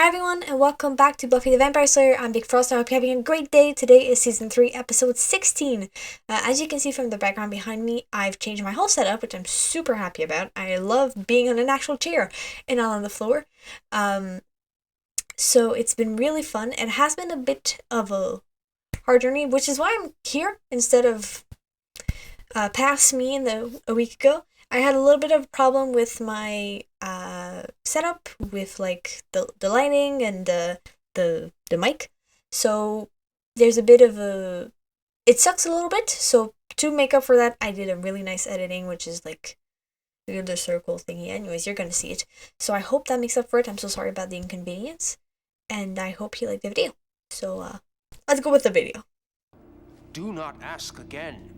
Hi everyone, and welcome back to Buffy the Vampire Slayer. I'm Big Frost. I hope you're having a great day. Today is Season 3, Episode 16. As you can see from the background behind me, I've changed my whole setup, which I'm super happy about. I love being on an actual chair and not on the floor. So it's been really fun. It has been a bit of a hard journey, which is why I'm here instead of past me a week ago. I had a little bit of a problem with my setup with like the lighting and the mic. So there's a bit of it sucks a little bit. So to make up for that, I did a really nice editing, which is like the circle thingy. Anyways, you're gonna see it. So I hope that makes up for it. I'm so sorry about the inconvenience, and I hope you like the video. So let's go with the video. Do not ask again.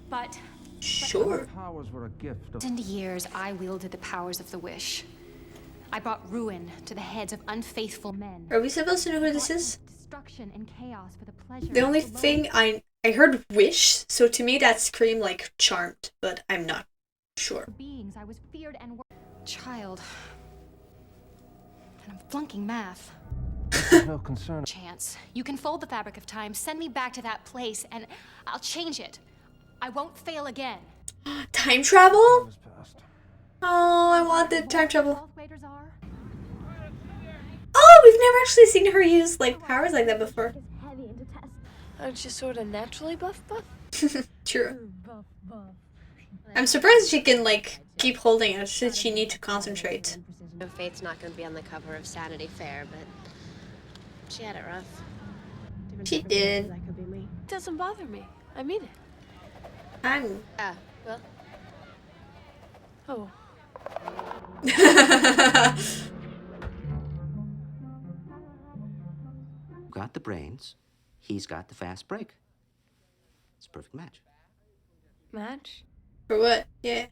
But Sure. Powers were a gift. in years, I wielded the powers of the wish. I brought ruin to the heads of unfaithful men. Are we supposed to know who this is? Destruction and chaos for the pleasure. The only thing I heard wish, so to me that screamed like charmed, but I'm not sure. Beings, I was feared and child. And I'm flunking math. No concern. Chance. You can fold the fabric of time, send me back to that place, and I'll change it. I won't fail again. Time travel? Was past. Oh, I want the time travel. Twelfth graders are. Oh, we've never actually seen her use like powers like that before. Aren't you sort of naturally buff? True. I'm surprised she can like keep holding it. Should she need to concentrate? Faith's not going to be on the cover of Sanity Fair, but she had it rough. She did. That could be me. Doesn't bother me. I mean it. I'm. Well. Oh. Got the brains, he's got the fast break. It's a perfect match. Match? For what? Yeah.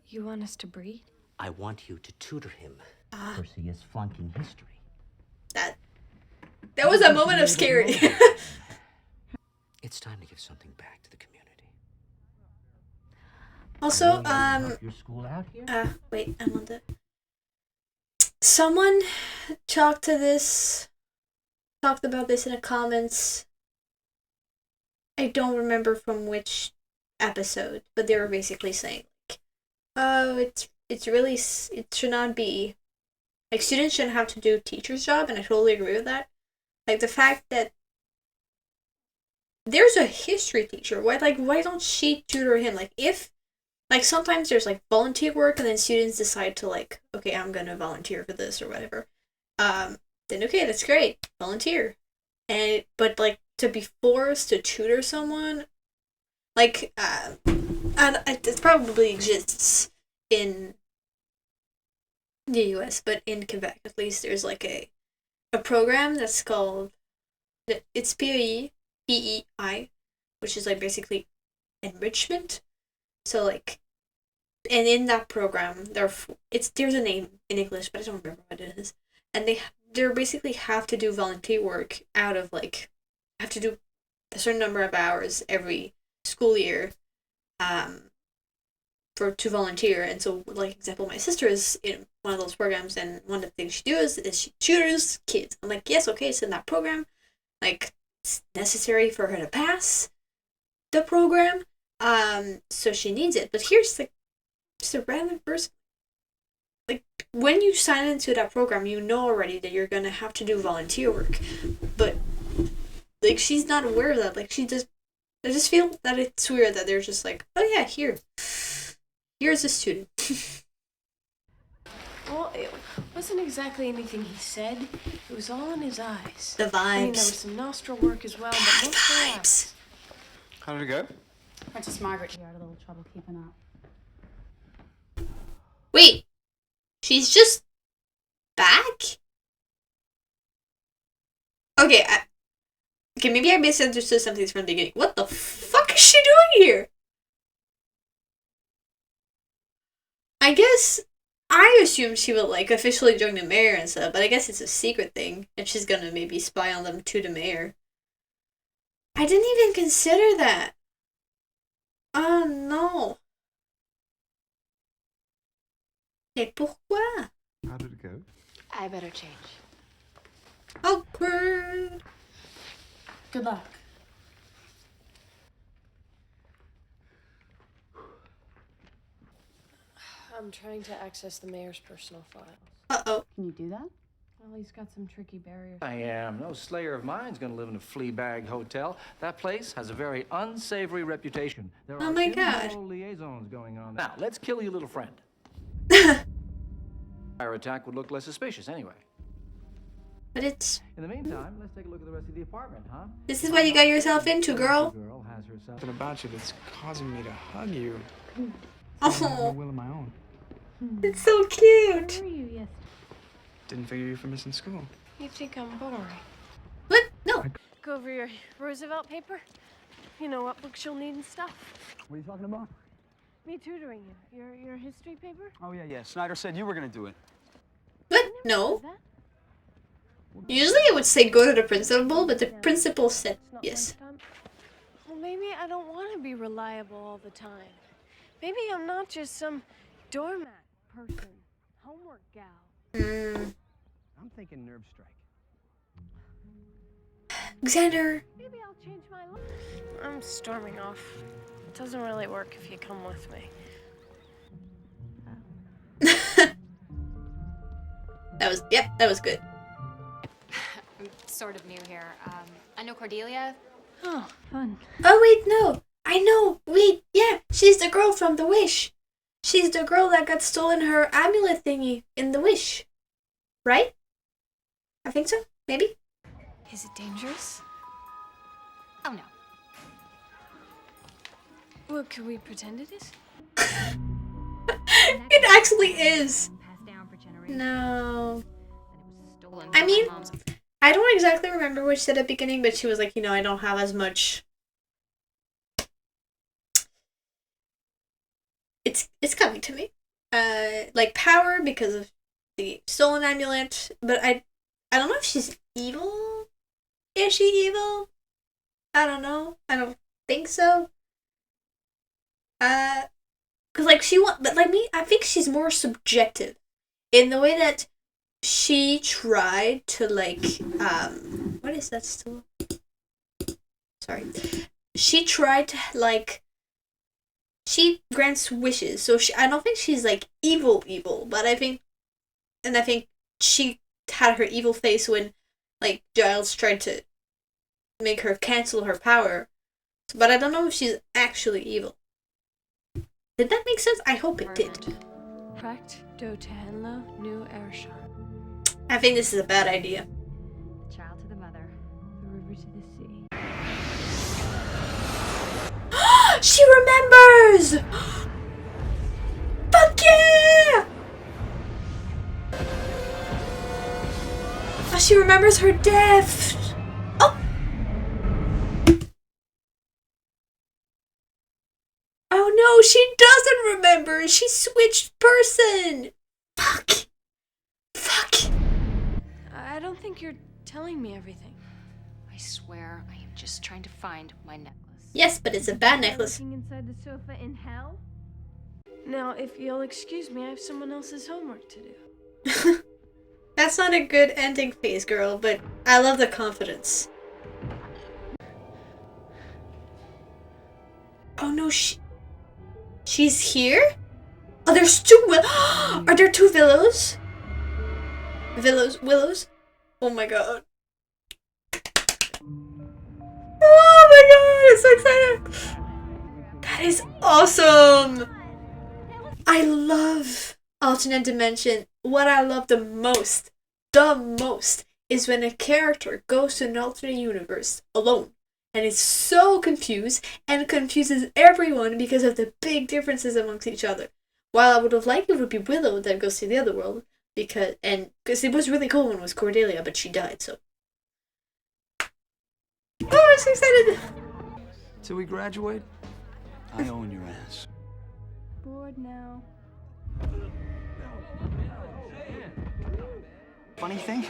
You want us to breed? I want you to tutor him. Ah. Percy is flunking history. That was a moment of scary. It's time to give something back to the community. Also, Help your school out here? wait, I want to. Someone talked about this in the comments. I don't remember from which episode, but they were basically saying like, oh, it's really, it should not be, like, students shouldn't have to do teacher's job, and I totally agree with that. Like, the fact that there's a history teacher, why don't she tutor him? Like, if, like, sometimes there's, like, volunteer work, and then students decide to, like, okay, I'm gonna volunteer for this, or whatever. Then, okay, that's great, volunteer. But, like, to be forced to tutor someone, like, and it probably exists in the US, but in Quebec, at least, there's, like, a program that's called, it's PEI, which is, like, basically enrichment. So, like, and in that program, there's a name in English, but I don't remember what it is. And they're basically have to do volunteer work out of, like, have to do a certain number of hours every school year, to volunteer. And so, like, example, my sister is in one of those programs, and one of the things she does is she tutors kids. I'm like, yes, okay, it's in that program. Like, it's necessary for her to pass the program. So she needs it. But here's like just a random person. Like, when you sign into that program, you know already that you're gonna have to do volunteer work. But like, she's not aware of that. Like, I just feel that it's weird that they're just like, oh yeah, here's a student. Well, it wasn't exactly anything he said. It was all in his eyes. The vibes. I mean, there was some nostril work as well, but mostly vibes. eyes. How did it go? Princess Margaret here had a little trouble keeping up. Wait, she's just back? Okay, maybe I misunderstood something from the beginning. What the fuck is she doing here? I guess I assumed she would, like, officially join the mayor and stuff, but I guess it's a secret thing, and she's gonna maybe spy on them to the mayor. I didn't even consider that. Oh no. Et pourquoi? How did it go? I better change. Awkward. Good luck. I'm trying to access the mayor's personal files. Uh-oh. Can you do that? Well, he's got some tricky barriers. I am. No slayer of mine's gonna live in a flea-bag hotel. That place has a very unsavory reputation. There Oh are my God. immoral liaisons going on. Now, let's kill your little friend. Fire attack would look less suspicious anyway. But it's... In the meantime, let's take a look at the rest of the apartment, huh? This is what you got yourself into, girl. The girl has herself Something about you that's causing me to hug you. Oh, Will of my own. it's so cute. Where were you yesterday? Didn't figure you for missing school. You think I'm boring? What? No. Go over your Roosevelt paper. You know what books you'll need and stuff. What are you talking about? Me tutoring you. Your history paper? Oh, yeah. Snyder said you were gonna do it. What? No. Is that? Usually I would say go to the principal, but the principal said It's not yes. lunchtime. Well, maybe I don't want to be reliable all the time. Maybe I'm not just some doormat person, homework gal. I'm thinking nerve strike. Xander. Maybe I'll change my life. I'm storming off. It doesn't really work if you come with me. That was good. I'm sort of new here. I know Cordelia. Oh, fun. Oh wait, no. I know. Wait, yeah. She's the girl from The Wish. She's the girl that got stolen her amulet thingy in The Wish. Right? I think so. Maybe. Is it dangerous? Oh no. Well, can we pretend it is? It actually is. Passed down for generations. No. And it was stolen I from mean- my mom's. I don't exactly remember what she said at the beginning, but she was like, I don't have as much. It's coming to me. Like power because of the stolen amulet, but I don't know if she's evil. Is she evil? I don't know. I don't think so. Cause like but like me, I think she's more subjective in the way that she tried to like what is that still? Sorry. She tried to like she grants wishes, so I don't think she's like evil, but I think she had her evil face when like Giles tried to make her cancel her power. But I don't know if she's actually evil. Did that make sense? I hope it did. Correct. Do Tahenla, New Arishan. I think this is a bad idea. The child to the mother. The river to the sea. She remembers! Fuck yeah! Oh, she remembers her death! Oh! Oh no, she doesn't remember! She switched person! Fuck! Fuck! I don't think you're telling me everything. I swear, I am just trying to find my necklace. Yes, but it's a bad necklace. Looking inside the sofa in hell? Now, if you'll excuse me, I have someone else's homework to do. That's not a good ending phase, girl, but I love the confidence. Oh no, she's here? Oh, there's two are there two Willows? Willows? Oh my god. Oh my god, I'm so excited! That is awesome! I love alternate dimension. What I love the most, is when a character goes to an alternate universe alone and is so confused and confuses everyone because of the big differences amongst each other. While I would have liked it would be Willow that goes to the other world because it was really cool when it was Cordelia, but she died, so. Oh, I'm so excited! Till we graduate, I own your ass. Bored now. Funny thing? Stay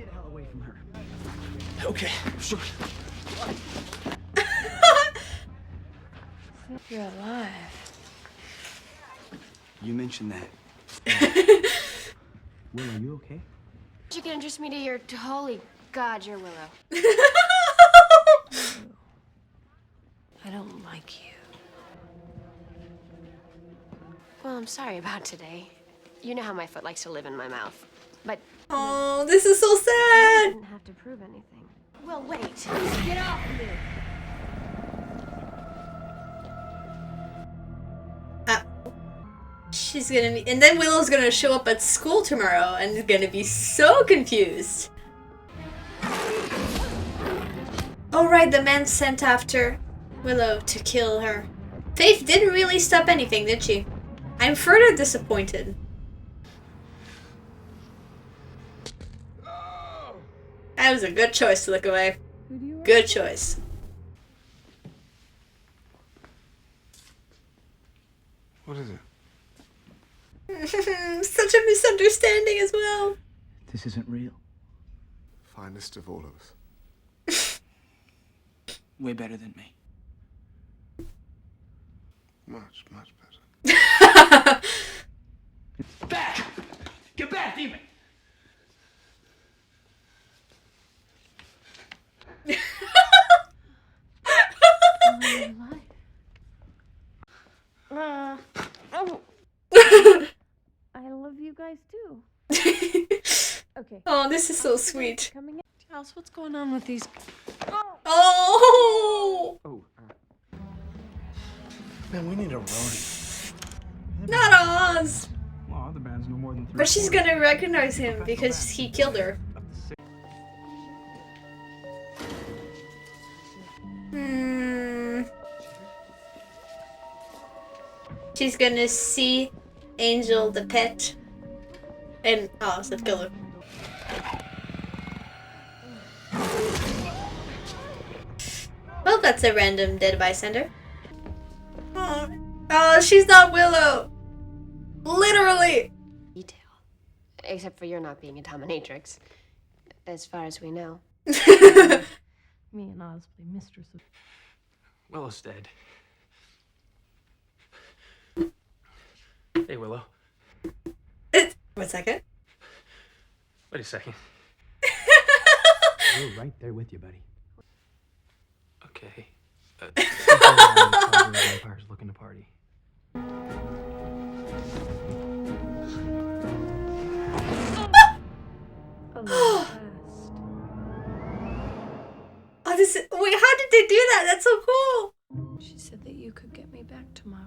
the hell away from her. Okay, sure. You're alive. You mentioned that. Will, are you okay? You can introduce me to your holy god, your Willow. I don't like you. Well, I'm sorry about today. You know how my foot likes to live in my mouth. But Oh, this is so I sad. didn't have to prove anything. Well, wait. Get off me. She's gonna be, and then Willow's gonna show up at school tomorrow and is gonna be so confused. Oh right, the man sent after Willow to kill her. Faith didn't really stop anything, did she? I'm further disappointed. That was a good choice to look away. Good choice. What is it? Such a misunderstanding as well. This isn't real. Finest of all of us. Way better than me. Much, much better. Back! Get back, demon! Oh. I love you guys too. Okay. Oh, this is so sweet. Coming in. Charles, what's going on with these? Oh! Oh, man, we need a roadie. Not Oz! Well, other bands no more than 3. But she's gonna recognize him because he killed her. She's gonna see Angel the pet and Oz the killer. Well, that's a random dead bystander. Oh, she's not Willow! Literally! Detail. Except for you're not being a dominatrix. As far as we know. Me and Oz play mistress of. Willow's dead. Hey, Willow. 1 second. Wait a second. We're right there with you, buddy. Okay. Vampires looking to party. Oh, this is, wait, how did they do that? That's so cool! She said that you could get me back to my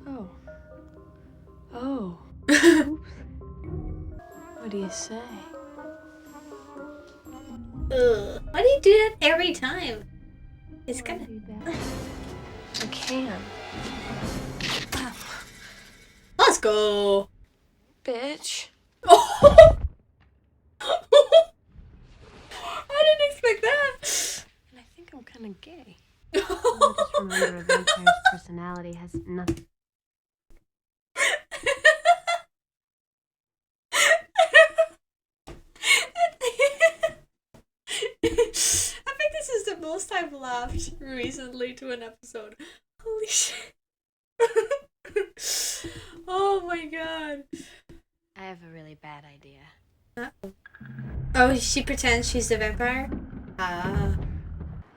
world. Oh. Oops. What do you say? Ugh. Why do you do that every time? It's gonna... I can. Let's go! Bitch. Oh! I didn't expect that! And I think I'm kind of gay. Well, just remember, a vampire's personality has nothing. I think this is the most I've laughed recently to an episode. Holy shit. Oh my god. I have a really bad idea. Uh-oh. Oh, she pretends she's the vampire? Ah.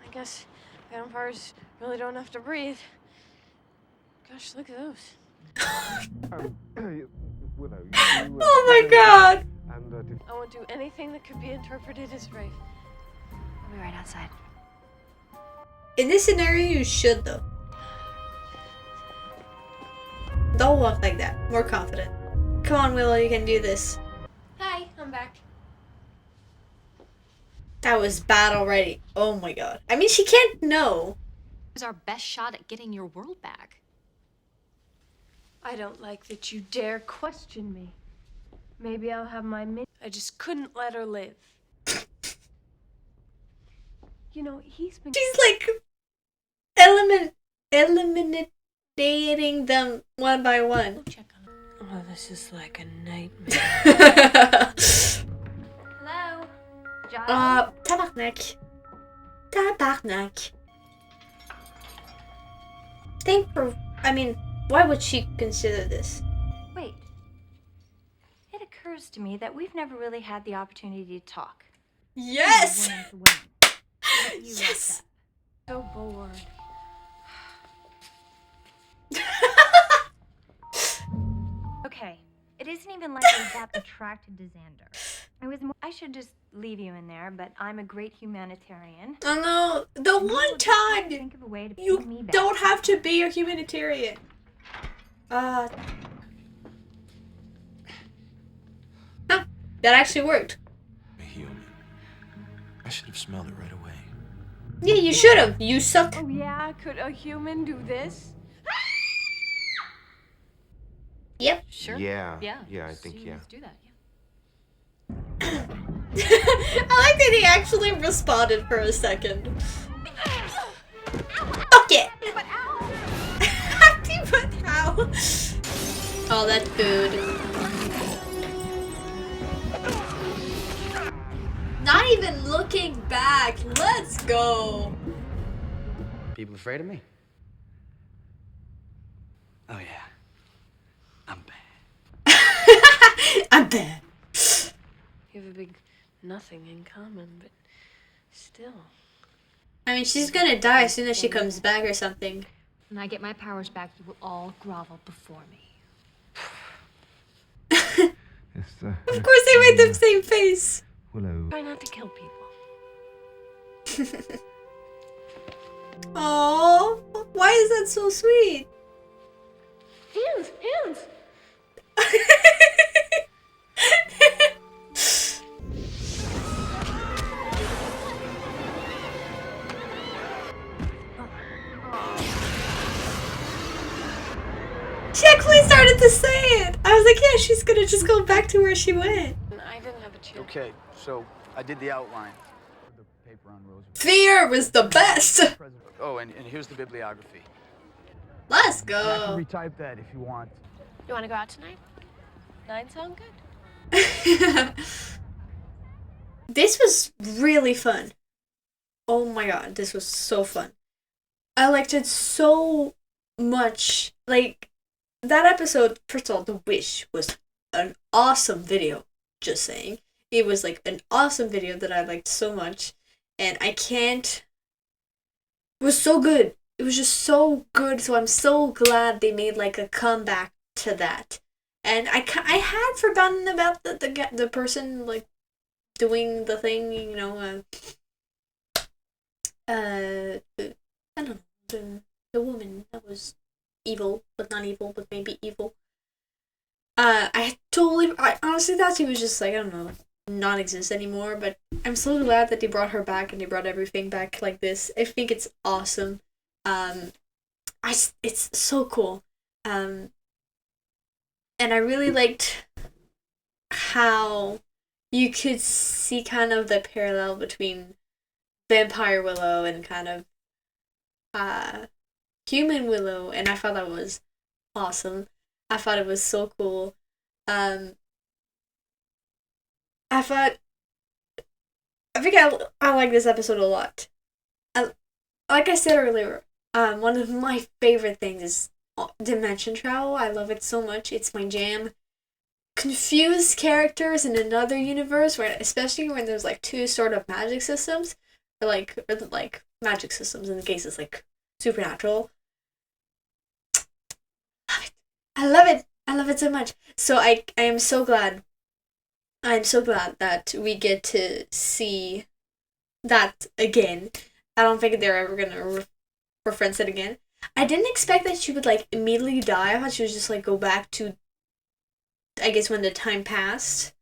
I guess vampires really don't have to breathe. Gosh, look at those. Willow, Oh my god! And I won't do anything that could be interpreted as rape. I'll be right outside. In this scenario, you should though. Don't walk like that. More confident. Come on, Willow, you can do this. Hi, I'm back. That was bad already. Oh my god. I mean, she can't know. It was our best shot at getting your world back. I don't like that you dare question me. Maybe I'll have my I just couldn't let her live. You know, he's been. She's like eliminating them one by one. Check on it. Oh, this is like a nightmare. Hello? Giles? Tabarnak. Tabarnak. Why would she consider this? Wait. It occurs to me that we've never really had the opportunity to talk. Yes! Yes! So bored. Okay. It isn't even like I was that attracted to Xander. I should just leave you in there, but I'm a great humanitarian. Oh no, the one time Think of a way to put me you back. don't have to be a humanitarian. No, that actually worked. A human. I should have smelled it right away. Yeah, you should have. You suck. Oh yeah, could a human do this? Yep. Sure. Yeah. Yeah. I think, yeah. Let's do that. I like that he actually responded for a second. Fuck it! But how? Oh, that's food. Not even looking back. Let's go. People afraid of me? Oh, yeah. I'm bad. I'm bad. You have a big nothing in common, but still. I mean, she's gonna die as soon as she comes back or something. When I get my powers back, you will all grovel before me. Of course they made the same face. Willow. Try not to kill people. Aww, why is that so sweet? Hands! She actually started to say it. I was like, yeah, she's gonna just go back to where she went. I didn't have a chance. Okay, so I did the outline. The paper on Roosevelt. Fear was the best. Oh, and here's the bibliography. Let's I go. can retype that if you want. You want to go out tonight? 9 sound good? This was really fun. Oh my god, this was so fun. I liked it so much. Like, that episode, first of all, The Wish was an awesome video. Just saying. It was like an awesome video that I liked so much. And I can't. It was so good. It was just so good. So I'm so glad they made like a comeback to that. And I had forgotten about the person like doing the thing, you know. I don't know, the woman that was evil, but not evil, but maybe evil. I honestly thought she was just like, I don't know, non-exist anymore, but I'm so glad that they brought her back and they brought everything back like this. I think it's awesome. It's so cool. And I really liked how you could see kind of the parallel between Vampire Willow and kind of Human Willow, and I thought that was awesome. I thought it was so cool. I think I like this episode a lot. Like I said earlier, one of my favorite things is dimension travel. I love it so much. It's my jam. Confused characters in another universe, where especially when there's like two sort of magic systems, or like magic systems in the case it's like supernatural. I love it. I love it so much. So I am so glad. I'm so glad that we get to see that again. I don't think they're ever gonna reference it again. I didn't expect that she would like immediately die. I thought she would just like go back to, I guess, when the time passed.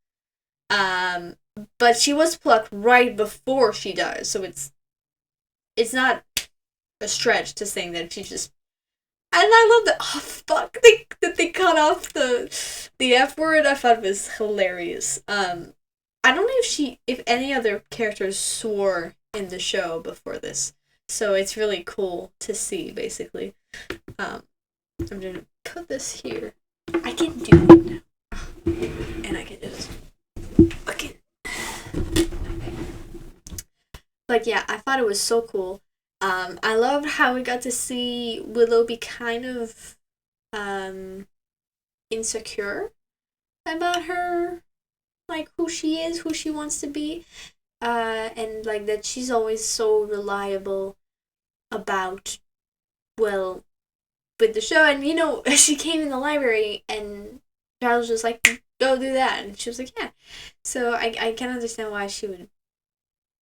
But she was plucked right before she dies, so it's not a stretch to saying that she just. And I love that. Oh fuck! They cut off the F word. I thought it was hilarious. I don't know if any other characters swore in the show before this, so it's really cool to see. Basically, I'm gonna put this here. I can do it now, and I can just again. But yeah, I thought it was so cool. I loved how we got to see Willow be kind of um insecure about her, like who she is, who she wants to be, and like that she's always so reliable about, well, with the show. And she came in the library and Charles was just like, go do that, and she was like, yeah. So I can understand why she would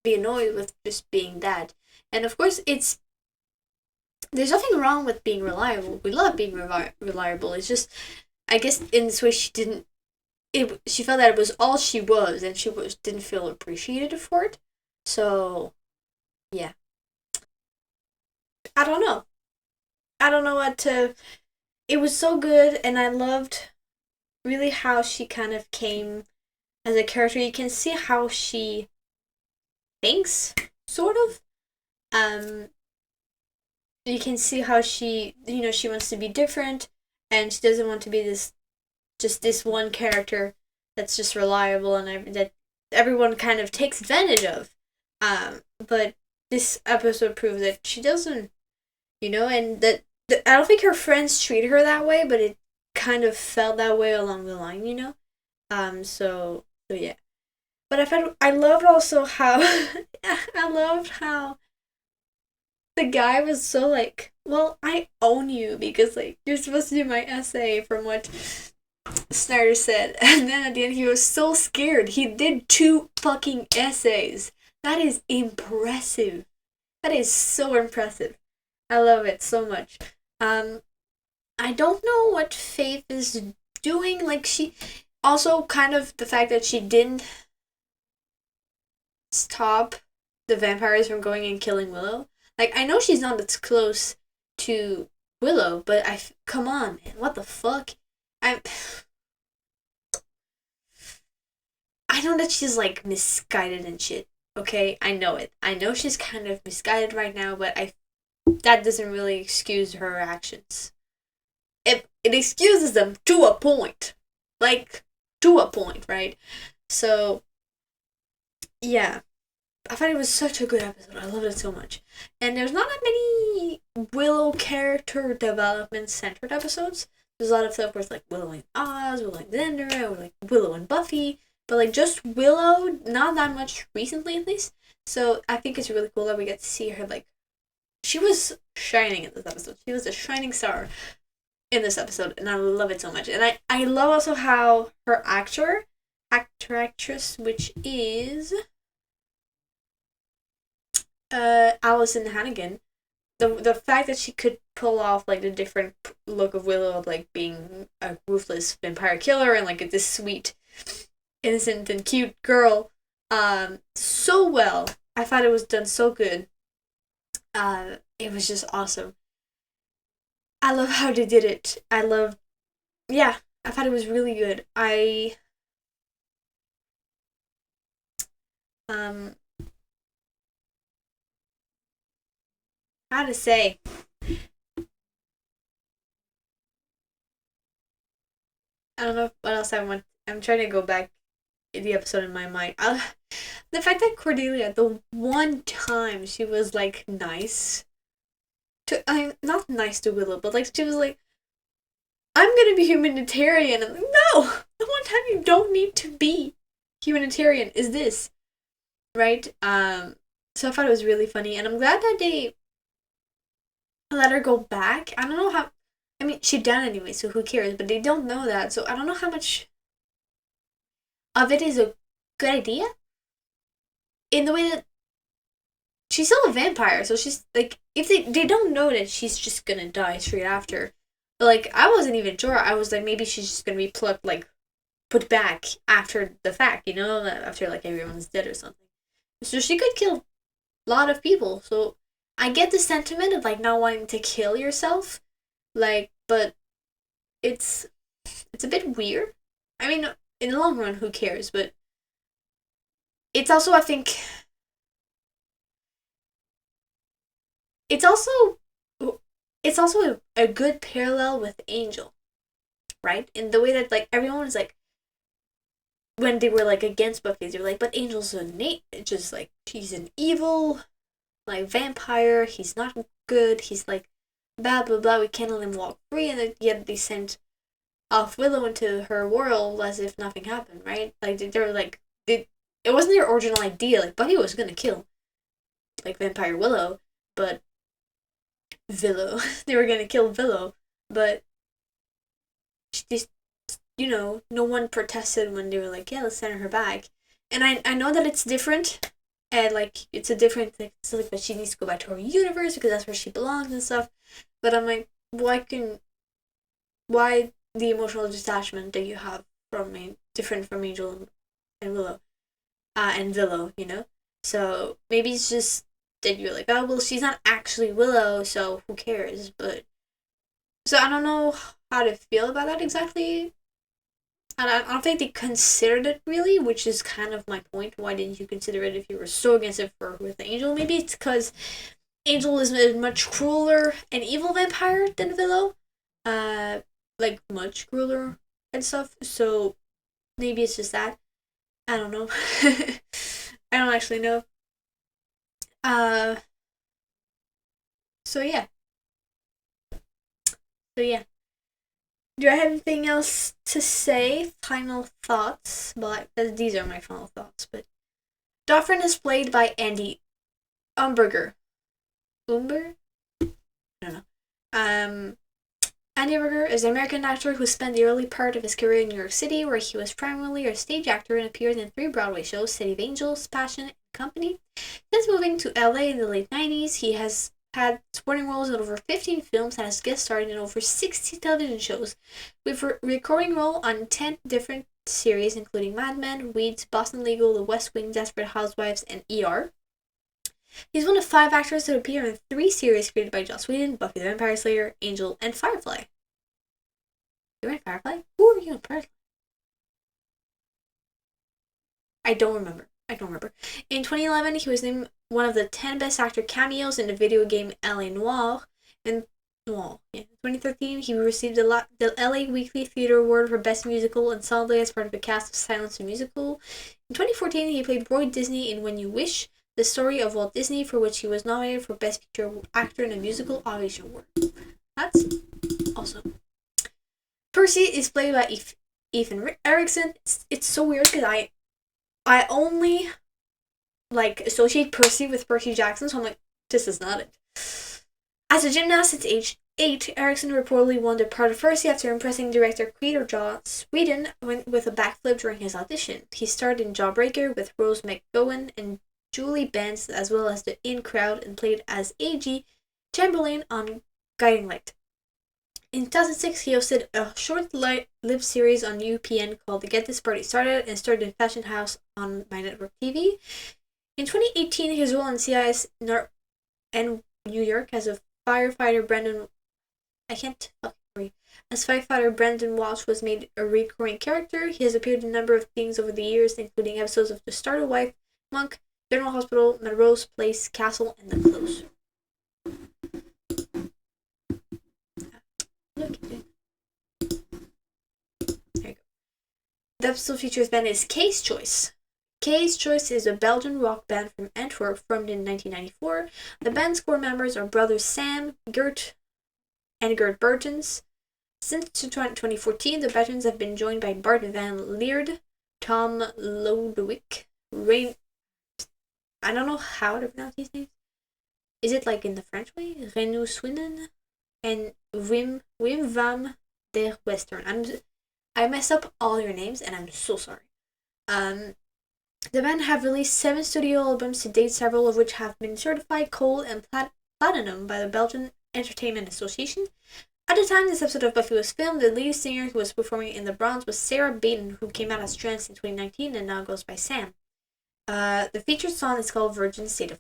be annoyed with just being that. And of course, there's nothing wrong with being reliable. We love being reliable. It's just, I guess in this way she felt that it was all she was, and she didn't feel appreciated for it. So yeah, I don't know. I don't know what to. It was so good, and I loved really how she kind of came as a character. You can see how she thinks, sort of. You can see how she wants to be different, and she doesn't want to be this one character that's just reliable and that everyone kind of takes advantage of. But this episode proves that she doesn't, and that I don't think her friends treat her that way, but it kind of felt that way along the line. So yeah. But I loved also how I loved how the guy was so like, well, I own you because like you're supposed to do my essay from what Snyder said. And then at the end he was so scared. He did 2 fucking essays. That is impressive. That is so impressive. I love it so much. I don't know what Faith is doing. Like, she also kind of the fact that she didn't stop the vampires from going and killing Willow. Like, I know she's not as close to Willow, but come on, man, what the fuck? I know that she's like misguided and shit. Okay, I know it. I know she's kind of misguided right now, but that doesn't really excuse her actions. It excuses them to a point. Like, to a point, right? So, yeah. I thought it was such a good episode. I loved it so much. And there's not that many Willow character development centered episodes. There's a lot of stuff where it's like Willow and Oz, Willow and Xander, or like Willow and Buffy. But like just Willow, not that much recently at least. So I think it's really cool that we get to see her like, she was shining in this episode. She was a shining star in this episode, and I love it so much. And I love also how her actress, which is Allison Hannigan, the fact that she could pull off like the different look of Willow of like being a ruthless vampire killer and like this sweet, innocent and cute girl, so well. I thought it was done so good. It was just awesome. I love how they did it. I thought it was really good. How to say? I don't know what else I want. I'm trying to go back in the episode in my mind. The fact that Cordelia, the one time she was like nice not nice to Willow, but like she was like, I'm gonna be humanitarian. I'm like, no, the one time you don't need to be humanitarian is this, right? So I thought it was really funny, and I'm glad that they let her go back. I don't know how. I mean, she done anyway, so who cares? But they don't know that, so I don't know how much of it is a good idea. In the way that she's still a vampire, so she's like, if they don't know that she's just gonna die straight after. But like, I wasn't even sure. I was like, maybe she's just gonna be plucked, like, put back after the fact, after like everyone's dead or something. So she could kill a lot of people. So I get the sentiment of like not wanting to kill yourself, like, but it's a bit weird. I mean, in the long run, who cares? But it's also, I think, it's also a good parallel with Angel, right? In the way that like everyone was like, when they were like against Buffy, they were like, but Angel's just like, he's an evil like vampire. He's not good. He's like blah blah blah, we can't let him walk free, and yet they sent off Willow into her world as if nothing happened, right? Like they're like it wasn't their original idea. Like Buffy was gonna kill like Vampire Willow, but Willow they were gonna kill Willow, but she just no one protested when they were like, yeah, let's send her back. And I know that it's different, and like it's a different thing. It's like, but she needs to go back to her universe because that's where she belongs and stuff. But I'm like, why the emotional detachment that you have from me different from Angel and Willow, and Willow, So maybe it's just that you're like, oh well, she's not actually Willow, so who cares? But so I don't know how to feel about that exactly. And I don't think they considered it really, which is kind of my point. Why didn't you consider it if you were so against it with Angel? Maybe it's because Angel is a much crueler and evil vampire than Willow. Like much crueler and stuff. So maybe it's just that. I don't know. I don't actually know. So yeah. Do I have anything else to say? Final thoughts? But these are my final thoughts. But Dauphin is played by Andy Umberger. I don't know. Andy Umberger is an American actor who spent the early part of his career in New York City, where he was primarily a stage actor and appeared in 3 Broadway shows: City of Angels, Passion, and Company. Since moving to LA in the late 90s, he has had supporting roles in over 15 films and has guest starred in over 60 television shows, with a recurring role on 10 different series, including Mad Men, Weeds, Boston Legal, The West Wing, Desperate Housewives, and ER. He's one of 5 actors to appear in 3 series created by Joss Whedon: Buffy the Vampire Slayer, Angel, and Firefly. You were in Firefly? Who were you in Firefly? I don't remember. In 2011, he was named one of the 10 Best Actor cameos in the video game L.A. Noire. In 2013, he received the LA Weekly Theater Award for Best Musical Ensemble as part of the cast of Silence the Musical. In 2014, he played Roy Disney in When You Wish, the story of Walt Disney, for which he was nominated for Best Picture Actor in a Musical Ovation Award. That's awesome. Percy is played by Ethan Erickson. It's so weird because I only associate Percy with Percy Jackson, so I'm like, this is not it. As a gymnast at age 8, Erickson reportedly won the part of Percy after impressing director Creator Joss Whedon with a backflip during his audition. He starred in Jawbreaker with Rose McGowan and Julie Benz, as well as The In Crowd, and played as A.G. Chamberlain on Guiding Light. In 2006, he hosted a short-lived series on UPN called Get This Party Started and starred in Fashion House on My Network TV. In 2018, his role in CIS and New York as a firefighter Brandon Walsh was made a recurring character. He has appeared in a number of things over the years, including episodes of The Starter Wife, Monk, General Hospital, Melrose Place, Castle, and The Close. There you go. The episode features band is Case Choice. Case Choice is a Belgian rock band from Antwerp formed in 1994. The band's core members are brothers Sam, Gert, and Gert Bertens. Since 2014, the Bertens have been joined by Bart Van Leerd, Tom Lodewijk, I don't know how to pronounce these names. Is it like in the French way? Renou Swinen and Wim Van der Western. I messed up all your names and I'm so sorry. The band have released 7 studio albums to date, several of which have been certified gold and platinum by the Belgian Entertainment Association. At the time this episode of Buffy was filmed, the lead singer who was performing in the Bronze was Sarah Baden, who came out as trans in 2019 and now goes by Sam. The featured song is called Virgin State of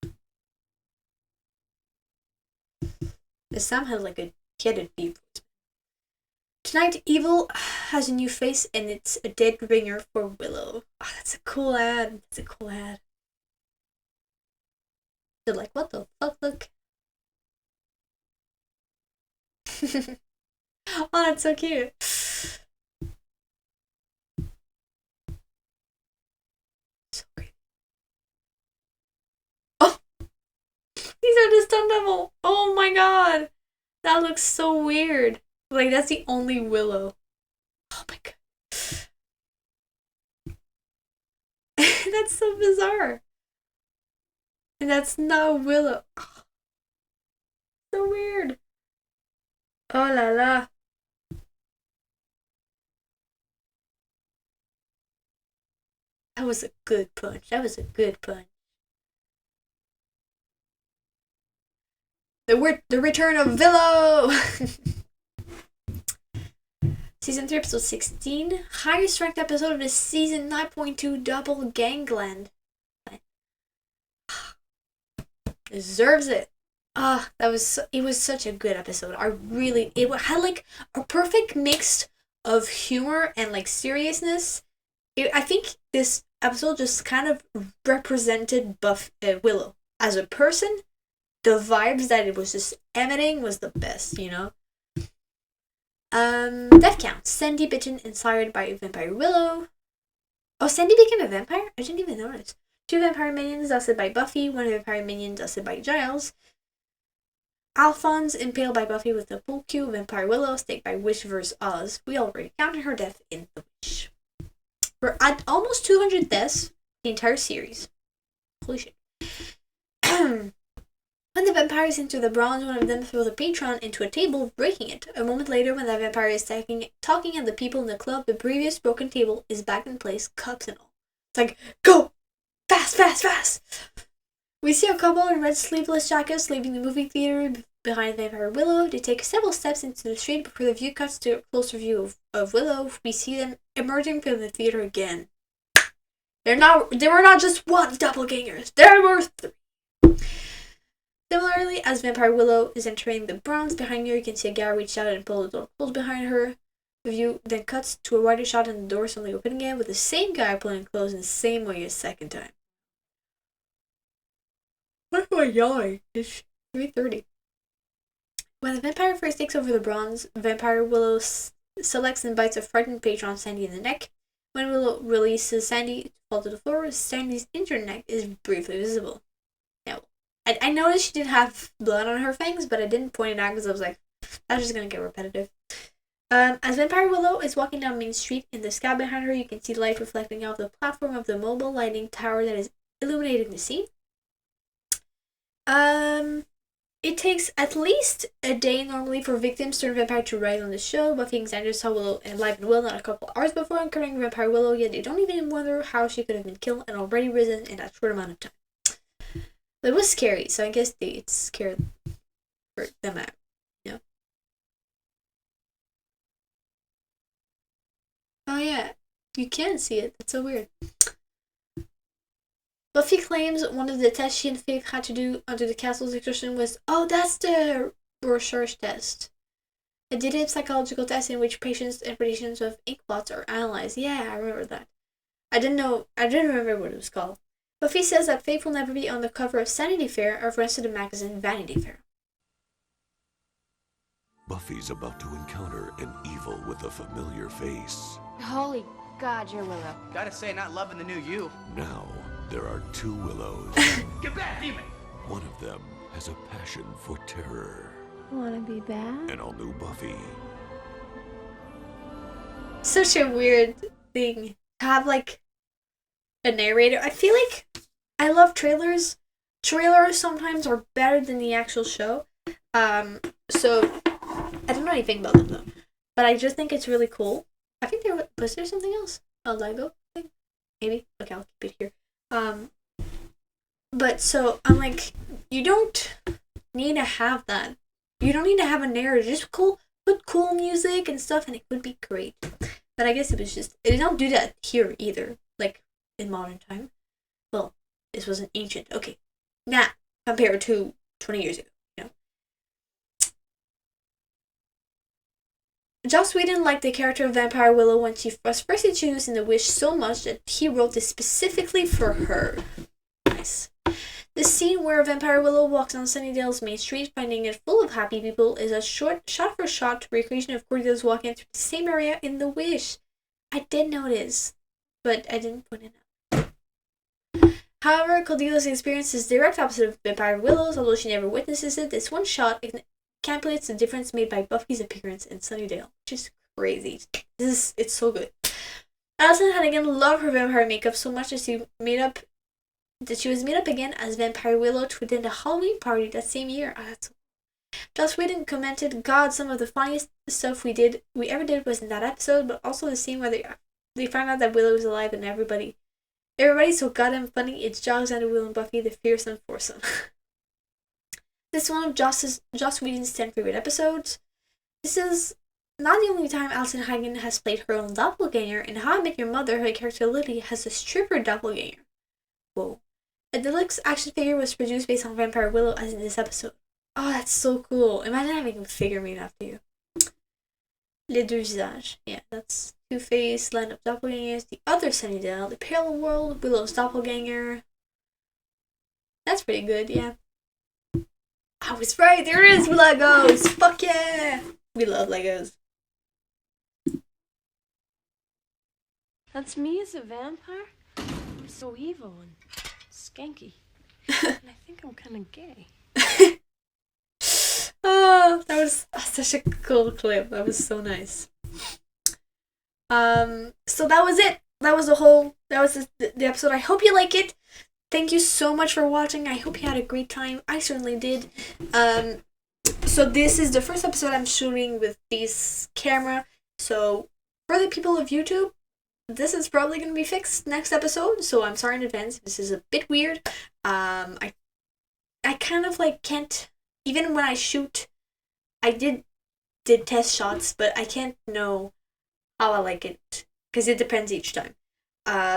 Mind. The Sam had a deep voice. Tonight, Evil has a new face, and it's a dead ringer for Willow. Oh, that's a cool ad. They're like, what the fuck, look. Oh, that's so cute. So great. Oh! These are the That looks so weird. Like, that's the only Willow. Oh my god. That's so bizarre. And that's not Willow. Oh, so weird. Oh la la. That was a good punch. That was a good punch. The return of Willow! Season 3, episode 16. Highest ranked episode of the season, 9.2, Doppelgangland. Deserves it. It was such a good episode. It had like a perfect mix of humor and like seriousness. I think this episode just kind of represented Willow as a person. The vibes that it was just emitting was the best, you know? Death count. Sandy bitten inspired by Vampire Willow. Oh, Sandy became a vampire? I didn't even notice. 2 vampire minions dusted by Buffy, 1 vampire minion dusted by Giles. Alphonse impaled by Buffy with the pool cue, Vampire Willow staked by Wish vs. Oz. We already counted her death in The Witch. We're at almost 200 deaths the entire series. Holy shit. When the vampires enter the bronze, one of them throws a patron into a table, breaking it. A moment later, when the vampire is talking at the people in the club, the previous broken table is back in place, cups and all. It's like, go! Fast, fast, fast! We see a couple in red sleeveless jackets leaving the movie theater behind Vampire Willow. They take several steps into the street before the view cuts to a closer view of Willow. We see them emerging from the theater again. They were not just one doppelgangers. There were 3. Similarly, as Vampire Willow is entering the bronze, behind her you can see a guy reach out and pull the door closed behind her. The view then cuts to a wider shot and the door suddenly open again with the same guy pulling it closed in the same way a second time. Why am I yawning? It's 3:30. When the vampire first takes over the bronze, Vampire Willow selects and bites a frightened patron Sandy in the neck. When Willow releases Sandy to fall to the floor, Sandy's injured neck is briefly visible. Now, I noticed she didn't have blood on her fangs, but I didn't point it out because I was like, that's just gonna get repetitive. As Vampire Willow is walking down Main Street, in the sky behind her you can see light reflecting off the platform of the mobile lighting tower that is illuminating the scene. It takes at least a day normally for victims turn vampire to ride on the show. Buffy and Xander saw Willow alive and well not a couple hours before encountering Vampire Willow, yet they don't even wonder how she could have been killed and already risen in that short amount of time. It was scary, so I guess it scared them out, you know? Oh yeah, you can see it. That's so weird. Buffy claims one of the tests she and Faith had to do under the castle's excursion was, oh, that's the Rorschach test. A detailed psychological test in which patients' interpretations of ink blots are analyzed. Yeah, I remember that. I didn't remember what it was called. Buffy says that Faith will never be on the cover of Sanity Fair or reference to the magazine Vanity Fair. Buffy's about to encounter an evil with a familiar face. Holy God, you're Willow. Gotta say, not loving the new you. Now, there are 2 Willows. Get back, demon! One of them has a passion for terror. Wanna be bad? An all-new Buffy. Such a weird thing to have, like, a narrator. I feel like I love trailers. Trailers sometimes are better than the actual show. So I don't know anything about them though, but I just think it's really cool. I think was there something else? A Lego thing? Maybe? Okay, I'll keep it here. But so I'm like, you don't need to have that. You don't need to have a narrator. Just put cool music and stuff and it would be great. But I guess they don't do that here either. Like, in modern time. Well, this was an ancient. Okay. Nah, compared to 20 years ago, you know. Joss Whedon liked the character of Vampire Willow when she was first introduced in The Wish so much that he wrote this specifically for her. Nice. The scene where Vampire Willow walks on Sunnydale's main street, finding it full of happy people, is a short shot-for-shot recreation of Cordelia's walking through the same area in The Wish. I did notice, but I didn't point it out. However, Cordelia's experience is the direct opposite of Vampire Willow's. Although she never witnesses it, this one shot encapsulates the difference made by Buffy's appearance in Sunnydale, which is crazy. It's so good. Alison Hannigan loved her vampire makeup so much that she was made up again as Vampire Willow within the Halloween party that same year. Joss Whedon commented, "God, some of the funniest stuff we ever did was in that episode, but also the scene where they find out that Willow is alive and everybody's so goddamn funny. It's Alexander, Will, and Buffy, the fearsome foursome." This is one of Joss Whedon's 10 favorite episodes. This is not the only time Alison Hannigan has played her own doppelganger. In How I Met Your Mother, her character Lily has a stripper doppelganger. Whoa. A deluxe action figure was produced based on Vampire Willow as in this episode. Oh, that's so cool. Imagine having a figure made after you. Les Deux Visages. Yeah, that's Two-Face, Land of Doppelgangers, the other Sunnydale, the Parallel World, Willow's doppelganger. That's pretty good, yeah. I was right, there is Legos! Fuck yeah! We love Legos. That's me as a vampire? I'm so evil and skanky. And I think I'm kind of gay. Oh, that was such a cool clip. That was so nice. So that was it. That was the episode. I hope you like it. Thank you so much for watching. I hope you had a great time. I certainly did. So this is the first episode I'm shooting with this camera. So for the people of YouTube, this is probably going to be fixed next episode. So I'm sorry in advance. This is a bit weird. I kind of like can't, even when I shoot, I did test shots, but I can't know how I like it because it depends each time.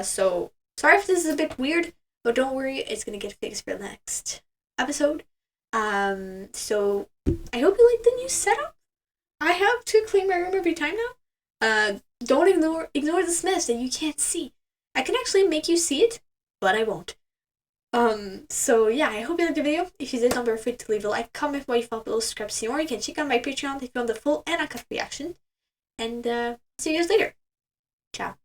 So sorry if this is a bit weird, but don't worry, it's gonna get fixed for the next episode. So I hope you like the new setup. I have to clean my room every time now. Don't ignore this mess that you can't see. I can actually make you see it, but I won't. So yeah, I hope you liked the video. If you did, don't be afraid to leave a like, comment what you thought below, subscribe to see more. You can check out my Patreon if you want the full and uncut reaction. And see you guys later. Ciao.